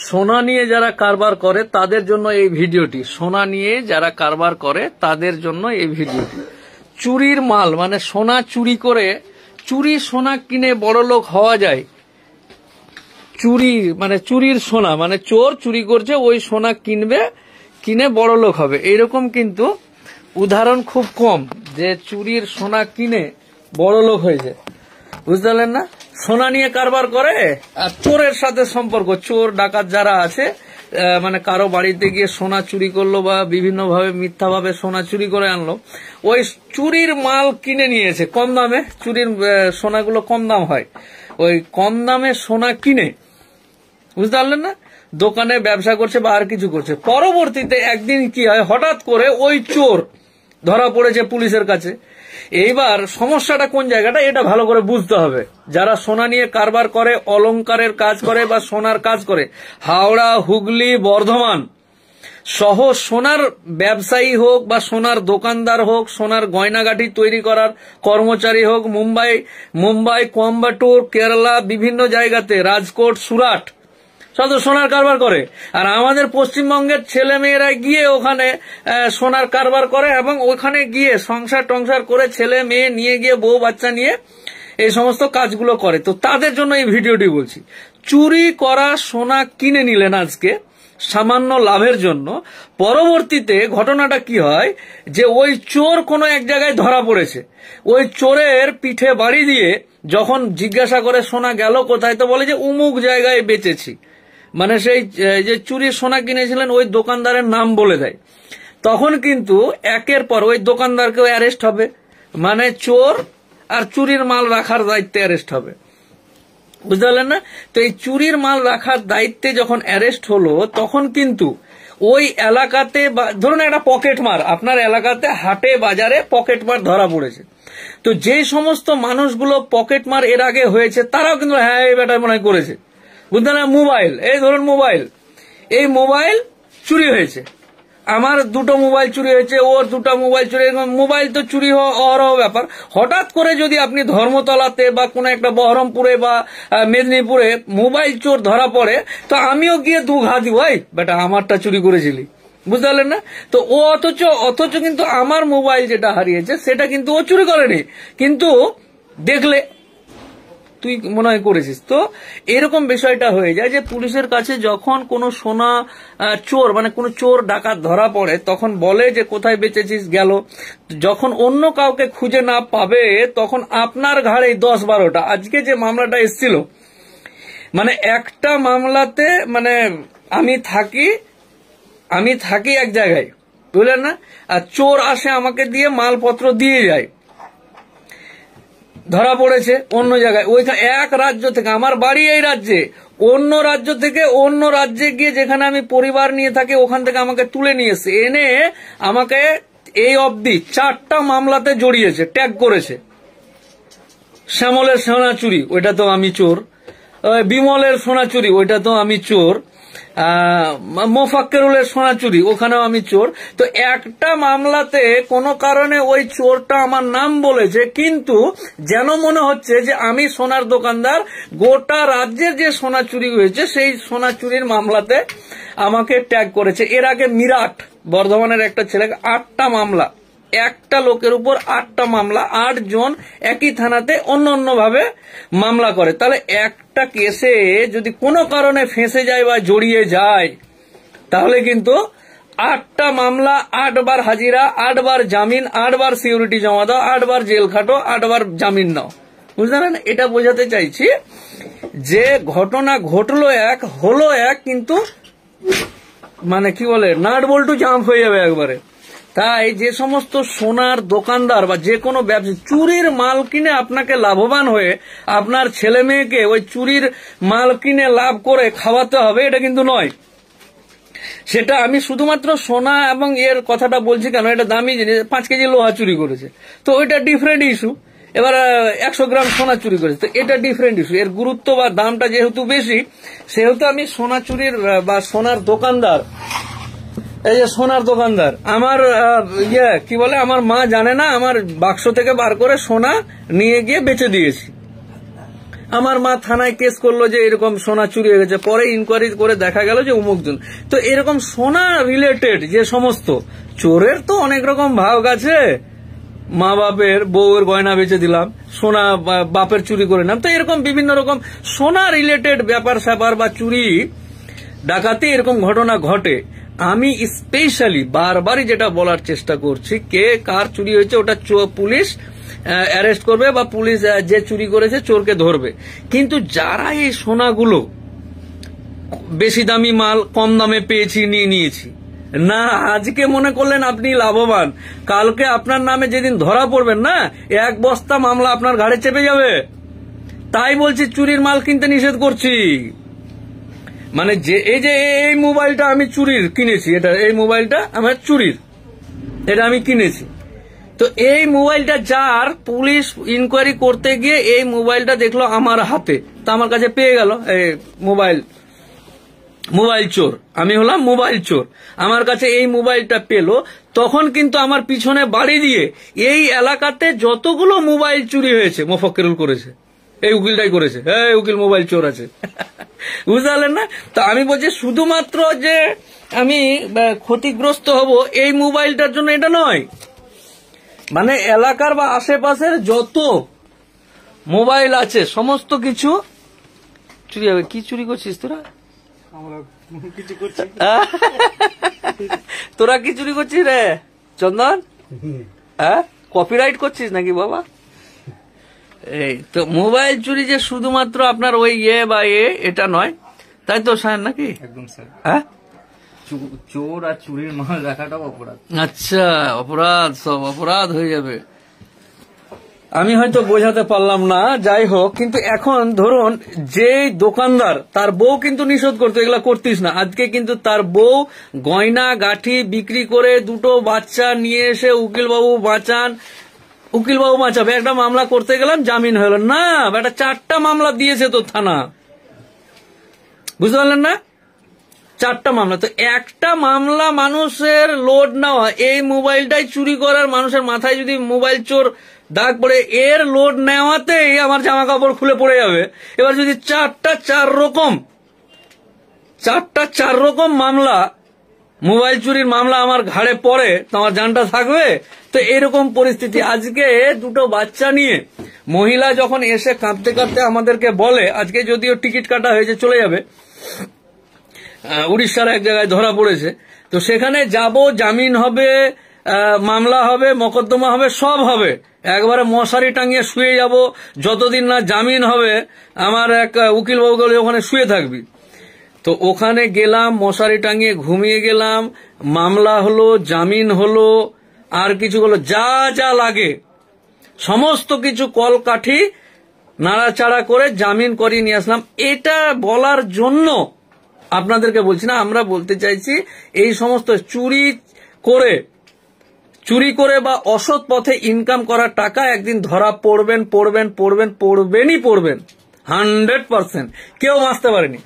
সোনা নিয়ে যারা কারবার করে তাদের জন্য এই ভিডিওটি। সোনা নিয়ে যারা কারবার করে তাদের জন্য এই ভিডিওটি। চুরির মাল মানে সোনা চুরি করে, চুরি সোনা কিনে বড়লোক হওয়া যায়। চুরি মানে চুরির সোনা মানে চোর চুরি করছে, ওই সোনা কিনবে, কিনে বড়লোক হবে। এইরকম কিন্তু উদাহরণ খুব কম যে চুরির সোনা কিনে বড়লোক হয়েছে, বুঝতে পারলেন না? সোনা নিয়ে কারবার করে আর চোরের সাথে সম্পর্ক, চোর ডাকাত যারা আছে মানে কারো বাড়িতে গিয়ে সোনা চুরি করলো বা বিভিন্ন ভাবে মিথ্যা ভাবে সোনা চুরি করে আনলো, ওই চুরির মাল কিনে নিয়েছে কম দামে। চুরির সোনাগুলো কম দাম হয়, ওই কম দামে সোনা কিনে, বুঝতে পারলেন না, দোকানে ব্যবসা করছে বা আর কিছু করছে। পরবর্তীতে একদিন কি হয়, হঠাৎ করে ওই চোর ধরা পড়েছে পুলিশের কাছে। এইবার সমস্যাটা কোন জায়গাটা এটা ভালো করে বুঝতে হবে। যারা সোনা নিয়ে কারবার করে, অলংকারের কাজ করে বা সোনার কাজ করে, হাওড়া, হুগলি, বর্ধমান সহ সোনার ব্যবসায়ী হোক বা সোনার দোকানদার হোক, সোনার গয়নাগাটি তৈরি করার কর্মচারী হোক, মুম্বাই, কোয়েম্বাটুর, কেরালা, বিভিন্ন জায়গাতে, রাজকোট, সুরাট, সব তো সোনার কারবার করে। আর আমাদের পশ্চিমবঙ্গের ছেলে মেয়েরা গিয়ে ওখানে সোনার কারবার করে এবং ওখানে গিয়ে সংসার টংসার করে ছেলে মেয়ে নিয়ে গিয়ে বউ বাচ্চা নিয়ে এই সমস্ত কাজগুলো করে। তো তাদের জন্য এই ভিডিওটি বলছি। চুরি করা সোনা কিনে নিলেন আজকে সামান্য লাভের জন্য, পরবর্তীতে ঘটনাটা কি হয় যে ওই চোর কোনো এক জায়গায় ধরা পড়েছে। ওই চোরের পিঠে বাড়ি দিয়ে যখন জিজ্ঞাসা করে সোনা গেল কোথায়, তো বলে যে উমুক জায়গায় বেচেছি। মানে সেই যে চুরির সোনা কিনেছিলেন ওই দোকানদারের নাম বলে দেয়। তখন কিন্তু একের পর ওই দোকানদারকেও অ্যারেস্ট হবে, মানে চোর আর চুরির মাল রাখার দায়িত্বে অ্যারেস্ট হবে, বুঝতে পারলেন না? তো এই চুরির মাল রাখার দায়িত্বে যখন অ্যারেস্ট হলো, তখন কিন্তু ওই এলাকাতে ধরুন একটা পকেট মার, আপনার এলাকাতে হাটে বাজারে পকেট মার ধরা পড়েছে। তো যে সমস্ত মানুষগুলো পকেট মার এর আগে হয়েছে তারাও কিন্তু হ্যাঁ এই ব্যাটা মনে হয় করেছে, বুঝতে না? মোবাইল, এই ধরুন মোবাইল, এই মোবাইল চুরি হয়েছে, আমার দুটো মোবাইল চুরি হয়েছে, ওর দুটো মোবাইল চুরি, মোবাইল তো চুরি হওয়ারও ব্যাপার। হঠাৎ করে যদি আপনি ধর্মতলাতে বা কোনো একটা বহরমপুরে বা মেদিনীপুরে মোবাইল চোর ধরা পড়ে, তো আমিও গিয়ে দু ঘা দিব, এই বেটা আমারটা চুরি করেছিলি, বুঝতে পারলেন না? তো ও অথচ কিন্তু আমার মোবাইল যেটা হারিয়েছে সেটা কিন্তু ও চুরি করেনি, কিন্তু দেখলে তুই মনে হয় করেছিস। তো এরকম বিষয়টা হয়ে যায় যে পুলিশের কাছে যখন কোনো সোনা চোর মানে কোনো চোর ডাকাত ধরা পড়ে, তখন বলে যে কোথায় বেচেছিস, গেল। যখন অন্য কাউকে খুঁজে না পাবে তখন আপনার ঘাড়ে 10-12টা। আজকে যে মামলাটা এসেছিল, মানে একটা মামলাতে মানে আমি থাকি এক জায়গায়, বুঝলেন না, আর চোর আসে আমাকে দিয়ে মালপত্র দিয়ে যায়, ধরা পড়েছে অন্য জায়গায়, ওইখানে এক রাজ্য থেকে, আমার বাড়ি এই রাজ্যে, অন্য রাজ্য থেকে অন্য রাজ্যে গিয়ে যেখানে আমি পরিবার নিয়ে থাকি ওখান থেকে আমাকে তুলে নিয়ে এসে এনে আমাকে এই অবধি 4টা মামলাতে জড়িয়েছে, ট্যাগ করেছে। শ্যামলের সোনা চুরি, ওইটা তো আমি চোর। বিমলের সোনা চুরি, ওইটা তো আমি চোর। মোফাক্কেরুলের সোনা চুরি, ওখানেও আমি চোর। তো একটা মামলাতে কোনো কারণে ওই চোরটা আমার নাম বলেছে, কিন্তু যেন মনে হচ্ছে যে আমি সোনার দোকানদার। গোটা রাজ্যের যে সোনা চুরি হয়েছে সেই সোনা চুরির মামলাতে আমাকে ট্যাগ করেছে। এর আগে মিরাট বর্ধমানের একটা ছেলেকে 8টা মামলা, একটা লোকের উপর 8টা মামলা, 8 জন একই থানাতে অন্য অন্য ভাবে মামলা করে। তাহলে একটা কেসে যদি কোনো কারণে ফেঁসে যায় বা জড়িয়ে যায়, তাহলে কিন্তু 8টা মামলা, 8 বার হাজিরা, 8 বার জামিন, 8 বার সিকিউরিটি জমা দাও, 8 বার জেল খাটো, 8 বার জামিন নাও, বুঝতে পারেন? এটা বোঝাতে চাইছি যে ঘটনা ঘটলো এক, হলো এক, কিন্তু মানে কি বলে নাট বল্টু জাম্প হয়ে যাবে একবারে। তাই যে সমস্ত সোনার দোকানদার বা যে কোনো ব্যবসা চুরির মাল কিনে আপনাকে লাভবান হয়ে আপনার ছেলে মেয়েকে ওই চুরির মাল কিনে লাভ করে খাওয়াতে হবে, এটা কিন্তু নয়। সেটা আমি শুধুমাত্র সোনা এবং এর কথাটা বলছি কেন, এটা দামি জিনিস। 5 কেজি লোহা চুরি করেছে, তো ওইটা ডিফারেন্ট ইস্যু। এবার 100 গ্রাম সোনা চুরি করেছে, তো এটা ডিফারেন্ট ইস্যু। এর গুরুত্ব বা দামটা যেহেতু বেশি, সেহেতু আমি সোনা চুরির বা সোনার দোকানদার, এই যে সোনার দোকানদার, আমার কি বলে, আমার মা জানে না, আমার বাক্স থেকে বার করে সোনা নিয়ে গিয়ে বেচে দিয়েছি। আমার মা থানায় কেস করলো যে এরকম সোনা চুরি হয়ে গেছে, পরে ইনকোয়ারি করে দেখা গেল যে অমুক জন। তো এরকম সোনা রিলেটেড যে সমস্ত চোরের তো অনেক রকম ভাগ আছে, মা বাপের বউয়ের গয়না বেচে দিলাম, সোনা বাপের চুরি করে নিলাম, তো এরকম বিভিন্ন রকম সোনা রিলেটেড ব্যাপার স্যাপার বা চুরি ডাকাতি এরকম ঘটনা ঘটে। আমি স্পেশালি বারবারই যেটা বলার চেষ্টা করছি, কে কার চুরি হয়েছে ওটা পুলিশ অ্যারেস্ট করবে বা পুলিশ যে চুরি করেছে চোরকে ধরবে, কিন্তু যারা এই সোনাগুলো বেশি দামি মাল কম দামে পেয়েছি নিয়ে নিয়েছি না, আজকে মনে করলেন আপনি লাভবান, কালকে আপনার নামে যেদিন ধরা পড়বেন না, এক বস্তা মামলা আপনার ঘাড়ে চেপে যাবে। তাই বলছি চুরির মাল কিনতে নিষেধ করছি। মানে যে এই মোবাইলটা আমি চুরির কিনেছি, এটা এই মোবাইলটা আমার চুরির, এটা আমি কিনেছি। তো এই মোবাইলটা যার, পুলিশ ইনকোয়ারি করতে গিয়ে এই মোবাইলটা দেখলো আমার হাতে, তা আমার কাছে পেয়ে গেল এই মোবাইল চোর, আমি হলাম মোবাইল চোর, আমার কাছে এই মোবাইলটা পেলো, তখন কিন্তু আমার পিছনে বাড়ি দিয়ে এই এলাকাতে যতগুলো মোবাইল চুরি হয়েছে মোফাক্কেরুল করেছে, এই উকিলটাই করেছে, এই উকিল মোবাইল চোর আছে। বুঝতে পারলেন না? তো আমি বলছি শুধুমাত্র যে আমি ক্ষতিগ্রস্ত হব এই মোবাইলটার জন্য এটা নয়, মানে এলাকার বা আশেপাশের যত মোবাইল আছে সমস্ত কিছু চুরি হবে। কি চুরি করছিস তোরা? তোরা কি চুরি করছিস রে চন্দন? হ্যাঁ, কপিরাইট করছিস নাকি বাবা? এই তো মোবাইল চুরি যে শুধুমাত্র আপনার ওই বা এটা নয়, তাই তো সায়ন নাকি? একদম স্যার। হ্যাঁ, চোর আর চুরির মাল রাখাটাও অপরাধ। আচ্ছা, অপরাধ, সব অপরাধ হয়ে যাবে। আমি হয়তো বোঝাতে পারলাম না, যাই হোক। কিন্তু এখন ধরুন যে দোকানদার, তার বউ কিন্তু নিষেধ করতো এগুলা করতিস না, আজকে কিন্তু তার বউ গয়না গাঠি বিক্রি করে দুটো বাচ্চা নিয়ে এসে উকিলবাবু বাঁচান, উকিলবাবু বাঁচাবে, একটা মামলা করতে গেলাম জামিন হলো না, একটা 4টা মামলা দিয়েছে তো থানা, বুঝতে পারলেন না? 4টা মামলা। তো একটা মামলা মানুষের লোড নেওয়া, এই মোবাইলটাই চুরি করার মানুষের মাথায় যদি মোবাইল চোর দাগ পড়ে, এর লোড নেওয়াতেই আমার জামা কাপড় খুলে পড়ে যাবে। এবার যদি 4টা 4 রকম মামলা, মোবাইল চুরির মামলা আমার ঘাড়ে পড়ে, তো আমার জানটা থাকবে? তো এরকম পরিস্থিতি। আজকে দুটো বাচ্চা নিয়ে মহিলা যখন এসে কাঁদতে কাঁদতে আমাদেরকে বলে, আজকে যদিও টিকিট কাটা হয়েছে চলে যাবে, উড়িষ্যার এক জায়গায় ধরা পড়েছে, তো সেখানে যাব, জামিন হবে, মামলা হবে, মকদ্দমা হবে, সব হবে, একবারে মশারি টাঙিয়ে শুয়ে যাব, যতদিন না জামিন হবে আমার এক উকিল বাবু গেলে ওখানে শুয়ে থাকবি। তো ওখানে গেলাম, মশারি টাঙিয়ে ঘুমিয়ে গেলাম, মামলা হলো, জামিন হলো, আর কিছু হলো, যা যা লাগে সমস্ত কিছু কলকাঠি নাড়াচাড়া করে জামিন করিয়ে নিয়ে আসলাম। এটা বলার জন্য আপনাদেরকে বলছি না, আমরা বলতে চাইছি এই সমস্ত চুরি করে বা অসৎ পথে ইনকাম করা টাকা একদিন ধরা পড়বেনই 100%, কেউ বাঁচতে পারেনি।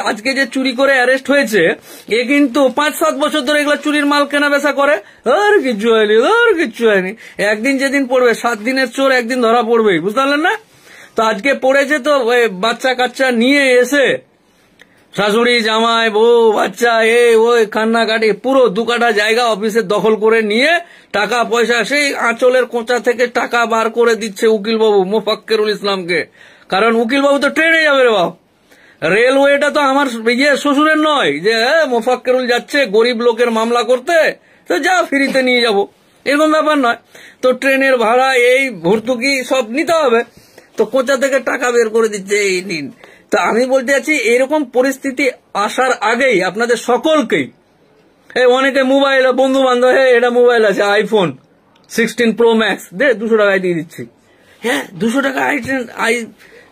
আজকে যে চুরি করে অ্যারেস্ট হয়েছে, এ কিন্তু 5-7 বছর ধরে এগুলো চুরির মাল কেনা বেচা করে, আর কিচ্ছু হয়নি। একদিন যেদিন পড়বে, 7 দিনের চোর একদিন ধরা পড়বেই, বুঝতে পারলেন না? তো আজকে পড়েছে, তো বাচ্চা কাচ্চা নিয়ে এসে শাশুড়ি জামাই বউ বাচ্চা ওই কান্নাকাটি, পুরো 2 কাঠা জায়গা অফিসে দখল করে নিয়ে টাকা পয়সা সেই আঁচলের কোঁচা থেকে টাকা বার করে দিচ্ছে উকিলবাবু মোফাক্কেরুল ইসলামকে। কারণ উকিলবাবু তো ট্রেনে যাবে রে বাপ, রেলওয়েটা তো আমার শ্বশুরের নয় যে মোফাক্কেরুল যাচ্ছে গরিব লোকের মামলা করতে, তো যা ফ্রিতে নিয়ে যাব, এরকম ব্যাপার নয়। তো ট্রেনের ভাড়া, এই ভর্তুকি সব নিতে হবে, তো কোঁচা থেকে টাকা বের করে দিচ্ছে, এই নিন। তো আমি বলতে চাচ্ছি এরকম পরিস্থিতি আসার আগেই আপনাদের সকলকেই, অনেকে মোবাইল, বন্ধু বান্ধব, এটা মোবাইল আছে আইফোন 16 Pro Max, দে 200 টাকায় দিয়ে দিচ্ছি। হ্যাঁ, 200 টাকা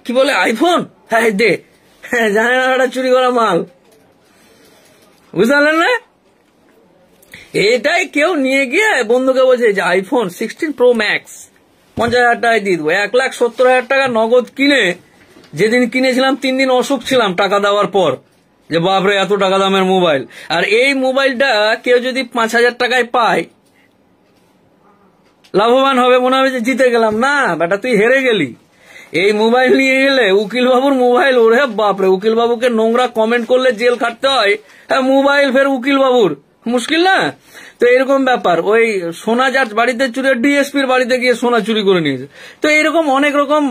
কি বলে আইফোন, হ্যাঁ দে, জানে না এটা চুরি করা মাল, বুঝতে পারলেন না? এটাই কেউ নিয়ে গিয়ে বন্ধুকে বলছে যে আইফোন 16 Pro Max 50,000 টাকায় দিয়ে দেবো। 1,70,000 টাকা নগদ কিনে, যেদিন কিনেছিলাম 3 দিন অসুখ ছিলাম টাকা দেওয়ার পর, যে বাপরে এত টাকা দামের মোবাইল। আর এই মোবাইলটা কেউ যদি 5,000 টাকায় পায়, লাভবান হবে, মনে হবে যে জিতে গেলাম। না বেটা, তুই হেরে গেলি। এই মোবাইল নিয়ে গেলে উকিল বাবুর মোবাইল, ওরে বাপরে, উকিল বাবুকে নোংরা কমেন্ট করলে জেল খাটতে হয়, হ্যাঁ মোবাইল ফের উকিল বাবুর, মুশকিল না? তো এরকম ব্যাপার। ওই সোনা যার বাড়িতে চুরি, ডিএসপির বাড়িতে গিয়ে সোনা চুরি করে নিয়েছে। তো এরকম অনেক রকম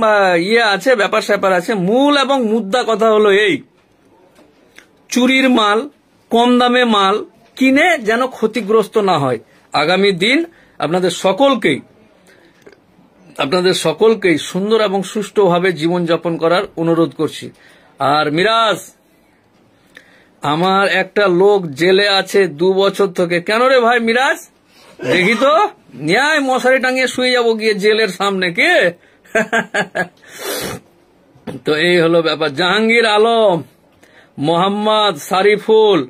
ইয়ে আছে, ব্যাপার স্যাপার আছে। মূল এবং মুদ্রা কথা হলো এই, চুরির মাল, কম দামে মাল কিনে যেন ক্ষতিগ্রস্ত না হয়। আগামী দিন আপনাদের সকলকেই সুন্দর এবং সুষ্ঠুভাবে জীবনযাপন করার অনুরোধ করছি। আর মিরাজ, আমার একটা লোক জেলে আছে 2 বছর থেকে। কেন রে ভাই মিরাজ? দেখি তো, ন্যায় মশারি টাঙিয়ে শুয়ে যাবো গিয়ে জেলের সামনে, কে? তো এই হলো ব্যাপার। জাহাঙ্গীর আলম, মোহাম্মদ সারিফুল,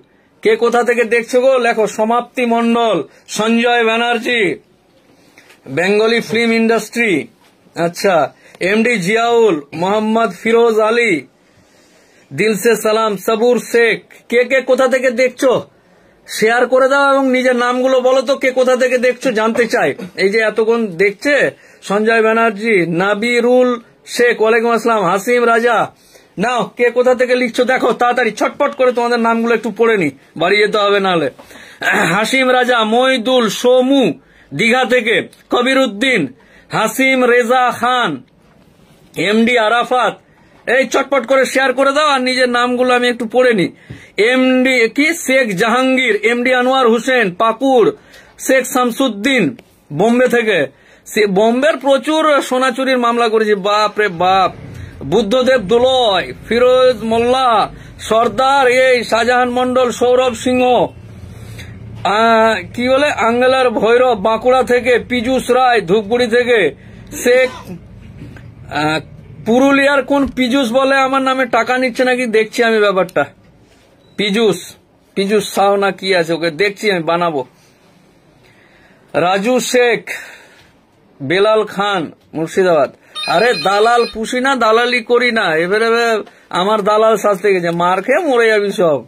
কে কোথা থেকে দেখছো গো? লেখো। সমাপ্তি Mondal, Sanjay Banerjee, Bengali film industry, আচ্ছা, এমডি জিয়াউল, মোহাম্মদ ফিরোজ আলী, দিলসে সালাম, সাবুর শেখ, কে কে কোথা থেকে দেখছো শেয়ার করে দাও এবং নিজের নামগুলো বলো তো, কে কোথা থেকে দেখছো জানতে চাই। এই যে এতক্ষণ দেখছে, সঞ্জয় ব্যানার্জি, নাবিরুল শেখ, ওয়ালাইকুম আসসালাম, হাসিম রাজা, নাও কে কোথা থেকে লিখছো দেখো তাড়াতাড়ি, ছটপট করে তোমাদের নামগুলো একটু পড়ে নি, বাড়ি যেতে হবে নাহলে। হাসিম রাজা, মইদুল, সোমু দীঘা থেকে, কবির উদ্দিন, হাসিম রেজা খান, এমডি আরাফাত, এই চটপট করে শেয়ার করে দাও আর নিজের নামগুলো আমি একটু পড়ে নি। এমডি কি শেখ জাহাঙ্গীর, এমডি আনোয়ার হোসেন পাকুড়, শেখ শামসুদ্দিন বোম্বে থেকে, বোম্বের প্রচুর সোনা চুরির মামলা করেছি, বাপ রে বাপ। বুদ্ধদেব দুলয়, ফিরোজ মোল্লা, সর্দার, এই শাহজাহান মন্ডল, সৌরভ সিংহ, কি বলে আঙ্গেলার ভৈরব বাঁকুড়া থেকে, পীযুষ রায় ধূপগুড়ি থেকে, শেখ পুরুলিয়ার কোন পীযুষ বলে আমার নামে টাকা নিচ্ছে নাকি, দেখছি আমি ব্যাপারটা। পীযুষ সাহ না কি আছে, ওকে দেখছি আমি, বানাবো। রাজু শেখ, বেলাল খান মুর্শিদাবাদ। আরে দালাল পুষি না, দালালি করি না, এবারে আমার দালাল সাজতে গেছে, মার খেয়ে মরে যাবি সব।